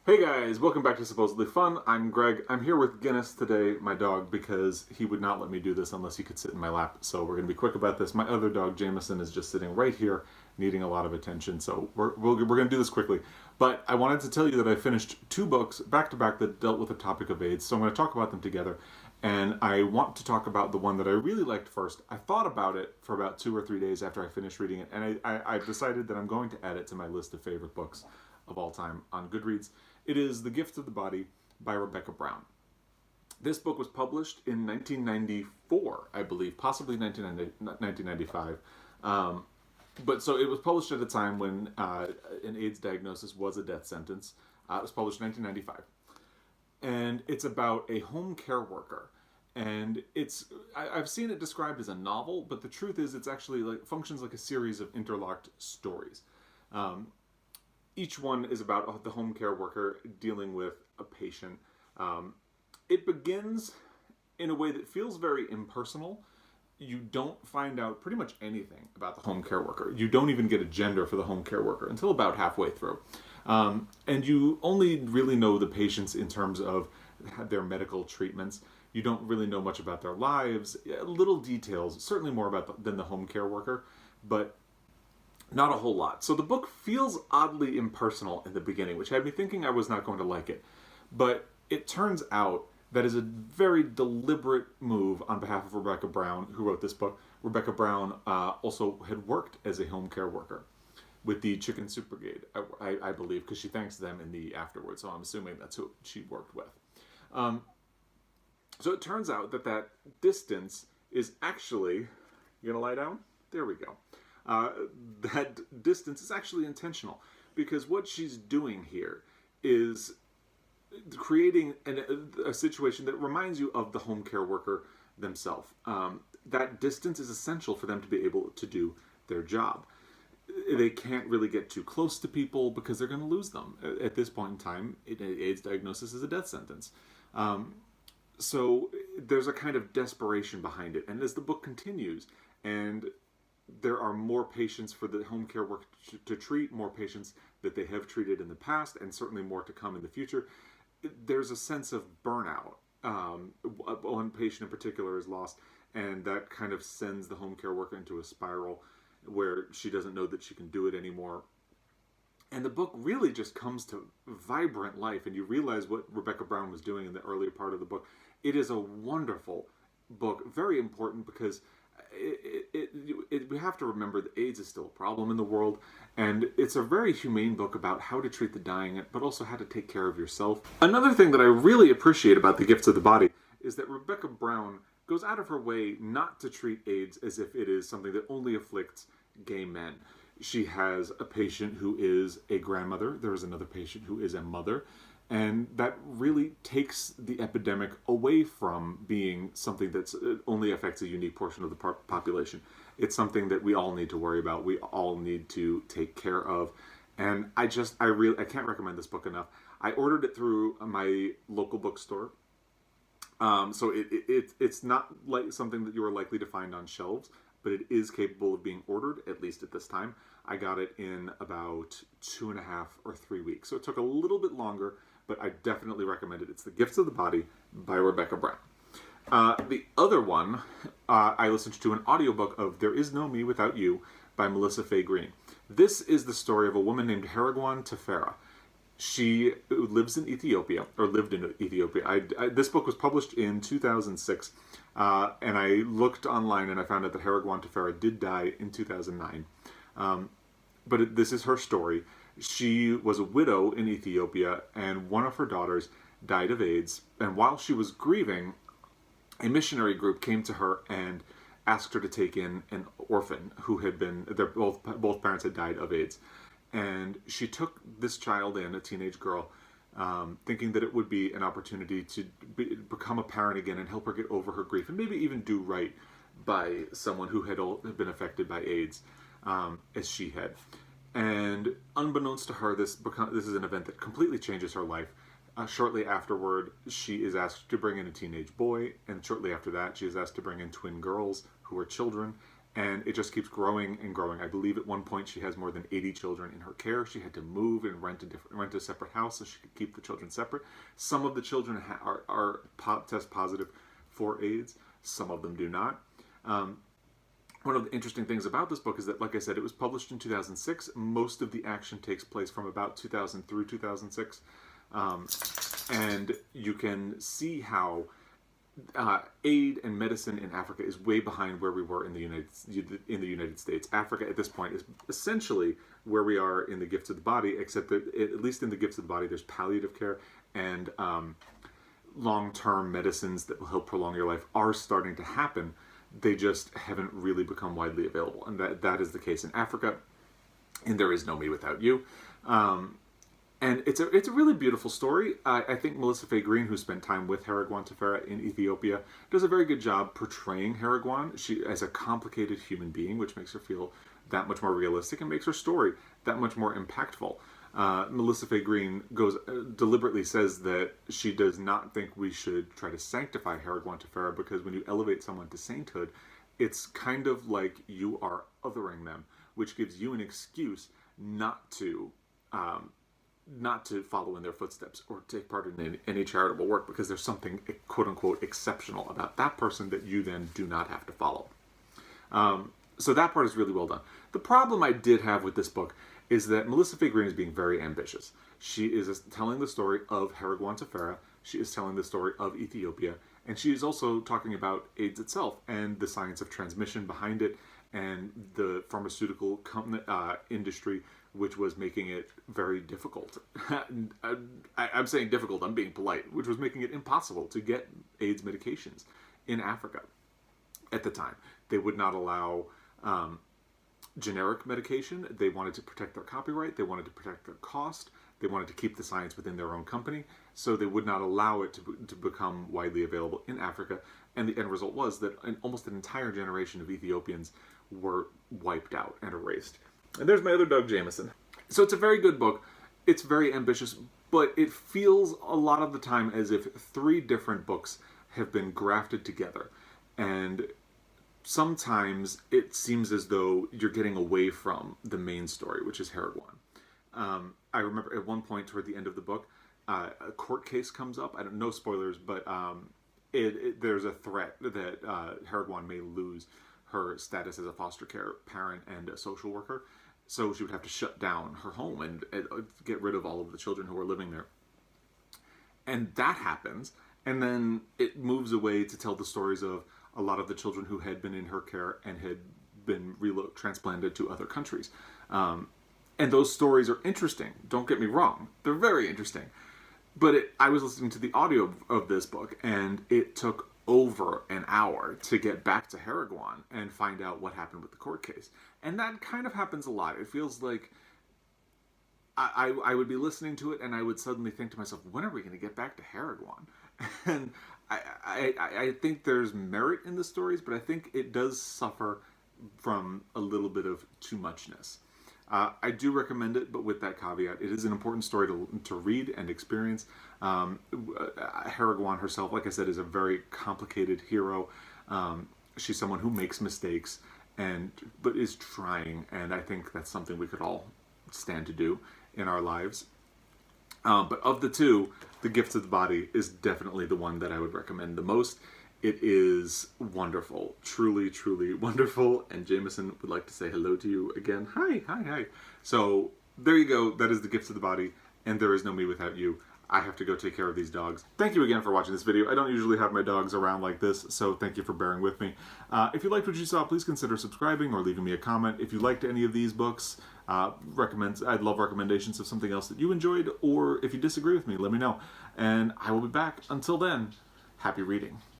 Hey guys, welcome back to Supposedly Fun. I'm Greg. I'm here with Guinness today, my dog, because he would not let me do this unless he could sit in my lap. So we're going to be quick about this. My other dog, Jameson, is just sitting right here, needing a lot of attention. So we're going to do this quickly. But I wanted to tell you that I finished two books back to back that dealt with the topic of AIDS. So I'm going to talk about them together. And I want to talk about the one that I really liked first. I thought about it for about 2 or 3 days after I finished reading it. And I've decided that I'm going to add it to my list of favorite books of all time on Goodreads. It is The Gift of the Body by Rebecca Brown. This book was published in 1994, I believe, possibly 1995. But so it was published at a time when an AIDS diagnosis was a death sentence. It was published in 1995. And it's about a home care worker. And I've seen it described as a novel, but the truth is it's actually functions like a series of interlocked stories. Each one is about the home care worker dealing with a patient. It begins in a way that feels very impersonal. You don't find out pretty much anything about the home care worker. You don't even get a gender for the home care worker until about halfway through. And you only really know the patients in terms of their medical treatments. You don't really know much about their lives. Little details, certainly more than the home care worker, but not a whole lot. So the book feels oddly impersonal in the beginning, which had me thinking I was not going to like it. But it turns out that is a very deliberate move on behalf of Rebecca Brown, who wrote this book. Rebecca Brown also had worked as a home care worker with the Chicken Soup Brigade, I believe, because she thanks them in the afterwards. So I'm assuming that's who she worked with. So it turns out that distance is actually... You gonna lie down? There we go. That distance is actually intentional, because what she's doing here is creating a situation that reminds you of the home care worker themselves. That distance is essential for them to be able to do their job. They can't really get too close to people because they're going to lose them. At this point in time, an AIDS diagnosis is a death sentence. So there's a kind of desperation behind it. And as the book continues, and there are more patients for the home care work to treat, more patients that they have treated in the past, and certainly more to come in the future. There's a sense of burnout. One patient in particular is lost, and that kind of sends the home care worker into a spiral where she doesn't know that she can do it anymore. And the book really just comes to vibrant life, and you realize what Rebecca Brown was doing in the earlier part of the book. It is a wonderful book, very important, because we have to remember that AIDS is still a problem in the world, and it's a very humane book about how to treat the dying, but also how to take care of yourself. Another thing that I really appreciate about The Gifts of the Body is that Rebecca Brown goes out of her way not to treat AIDS as if it is something that only afflicts gay men. She has a patient who is a grandmother. There is another patient who is a mother. And that really takes the epidemic away from being something that only affects a unique portion of the population. It's something that we all need to worry about. We all need to take care of. And I can't recommend this book enough. I ordered it through my local bookstore. So it's not like something that you are likely to find on shelves, but it is capable of being ordered, at least at this time. I got it in about 2.5 or 3 weeks. So it took a little bit longer, but I definitely recommend it. It's The Gifts of the Body by Rebecca Brown. The other one, I listened to an audiobook of There Is No Me Without You by Melissa Fay Green. This is the story of a woman named Haragwan Tefera. She lives in Ethiopia, or lived in Ethiopia. This book was published in 2006, and I looked online and I found out that Haragwan Tefera did die in 2009. But this is her story. She was a widow in Ethiopia, and one of her daughters died of AIDS. And while she was grieving, a missionary group came to her and asked her to take in an orphan who had been, both parents had died of AIDS. And she took this child in, a teenage girl, thinking that it would be an opportunity to become a parent again and help her get over her grief, and maybe even do right by someone who had been affected by AIDS, as she had. And unbeknownst to her, this is an event that completely changes her life. Shortly afterward, she is asked to bring in a teenage boy, and shortly after that, she is asked to bring in twin girls who are children, and it just keeps growing and growing. I believe at one point she has more than 80 children in her care. She had to move and rent a separate house so she could keep the children separate. Some of the children test positive for AIDS. Some of them do not. One of the interesting things about this book is that, like I said, it was published in 2006. Most of the action takes place from about 2000 through 2006. And you can see how aid and medicine in Africa is way behind where we were in the United States. Africa at this point is essentially where we are in the Gifts of the Body, except that at least in the Gifts of the Body, there's palliative care and long-term medicines that will help prolong your life are starting to happen. They just haven't really become widely available, and that is the case in Africa. And There Is No Me Without You. And it's a really beautiful story. I think Melissa Fay Green, who spent time with Heragwan Tefera in Ethiopia, does a very good job portraying Heragwan as a complicated human being, which makes her feel that much more realistic and makes her story that much more impactful. Melissa Fay Green deliberately says that she does not think we should try to sanctify Heragwan Tefera, because when you elevate someone to sainthood, it's kind of like you are othering them, which gives you an excuse not to follow in their footsteps or take part in any charitable work, because there's something quote-unquote exceptional about that person that you then do not have to follow. So that part is really well done. The problem I did have with this book is that Melissa Fay Green is being very ambitious. She is telling the story of Heragwan Tefera, she is telling the story of Ethiopia, and she is also talking about AIDS itself and the science of transmission behind it, and the pharmaceutical industry, which was making it very difficult. I'm saying difficult, I'm being polite, which was making it impossible to get AIDS medications in Africa at the time. They would not allow generic medication. They wanted to protect their copyright. They wanted to protect their cost. They wanted to keep the science within their own company. So they would not allow it to become widely available in Africa. And the end result was that almost an entire generation of Ethiopians were wiped out and erased. And there's my other dog, Jameson. So it's a very good book. It's very ambitious, but it feels a lot of the time as if 3 different books have been grafted together. And sometimes it seems as though you're getting away from the main story, which is Heragwan. I remember at one point toward the end of the book, a court case comes up. I don't know, spoilers, but there's a threat that Heragwan may lose her status as a foster care parent and a social worker. So she would have to shut down her home and get rid of all of the children who are living there. And that happens. And then it moves away to tell the stories of a lot of the children who had been in her care and had been transplanted to other countries. And those stories are interesting. Don't get me wrong. They're very interesting. But I was listening to the audio of this book, and it took over an hour to get back to Heragwan and find out what happened with the court case. And that kind of happens a lot. It feels like I would be listening to it and I would suddenly think to myself, when are we going to get back to Heragwan? And I think there's merit in the stories, but I think it does suffer from a little bit of too muchness. I do recommend it, but with that caveat, it is an important story to read and experience. Heragwan herself, like I said, is a very complicated hero. She's someone who makes mistakes, but is trying, and I think that's something we could all stand to do in our lives. But of the 2, The Gifts of the Body is definitely the one that I would recommend the most. It is wonderful. Truly, truly wonderful. And Jameson would like to say hello to you again. Hi, hi, hi. So there you go. That is The Gifts of the Body. And There Is No Me Without You. I have to go take care of these dogs. Thank you again for watching this video. I don't usually have my dogs around like this, so thank you for bearing with me. If you liked what you saw, please consider subscribing or leaving me a comment. If you liked any of these books, I'd love recommendations of something else that you enjoyed, or if you disagree with me, let me know. And I will be back. Until then, happy reading.